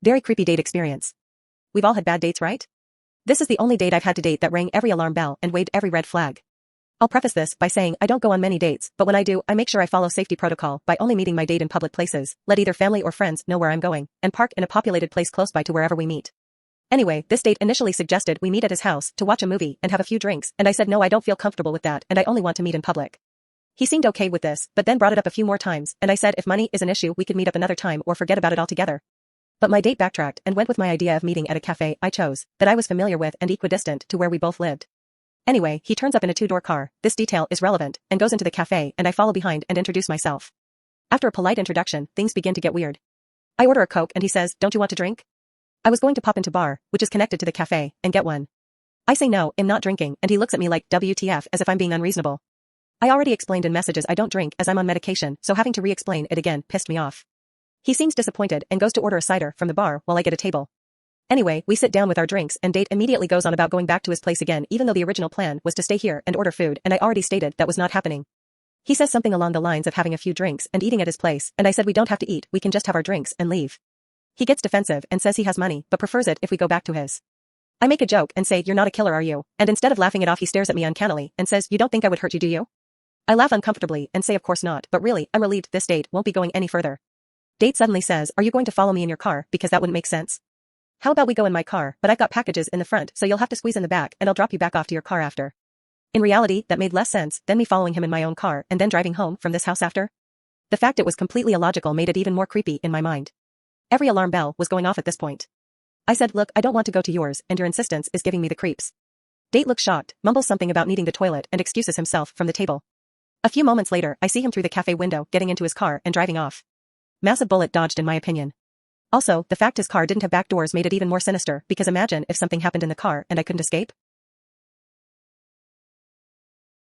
Very creepy date experience. We've all had bad dates, right? This is the only date I've had to date that rang every alarm bell and waved every red flag. I'll preface this by saying I don't go on many dates, but when I do, I make sure I follow safety protocol by only meeting my date in public places, let either family or friends know where I'm going, and park in a populated place close by to wherever we meet. Anyway, this date initially suggested we meet at his house to watch a movie and have a few drinks, and I said no, I don't feel comfortable with that and I only want to meet in public. He seemed okay with this, but then brought it up a few more times, and I said if money is an issue we could meet up another time or forget about it altogether. But my date backtracked and went with my idea of meeting at a cafe I chose, that I was familiar with and equidistant to where we both lived. Anyway, he turns up in a two-door car, this detail is relevant, and goes into the cafe and I follow behind and introduce myself. After a polite introduction, things begin to get weird. I order a Coke and he says, don't you want to drink? I was going to pop into bar, which is connected to the cafe, and get one. I say no, I'm not drinking, and he looks at me like WTF as if I'm being unreasonable. I already explained in messages I don't drink as I'm on medication, so having to re-explain it again pissed me off. He seems disappointed and goes to order a cider from the bar while I get a table. Anyway, we sit down with our drinks and date immediately goes on about going back to his place again even though the original plan was to stay here and order food and I already stated that was not happening. He says something along the lines of having a few drinks and eating at his place, and I said we don't have to eat, we can just have our drinks and leave. He gets defensive and says he has money but prefers it if we go back to his. I make a joke and say you're not a killer are you, and instead of laughing it off he stares at me uncannily and says you don't think I would hurt you do you? I laugh uncomfortably and say of course not, but really, I'm relieved this date won't be going any further. Date suddenly says, are you going to follow me in your car because that wouldn't make sense? How about we go in my car, but I've got packages in the front so you'll have to squeeze in the back and I'll drop you back off to your car after. In reality, that made less sense than me following him in my own car and then driving home from this house after. The fact it was completely illogical made it even more creepy in my mind. Every alarm bell was going off at this point. I said look, I don't want to go to yours and your insistence is giving me the creeps. Date looks shocked, mumbles something about needing the toilet and excuses himself from the table. A few moments later, I see him through the cafe window getting into his car and driving off. Massive bullet dodged in my opinion. Also, the fact his car didn't have back doors made it even more sinister because imagine if something happened in the car and I couldn't escape.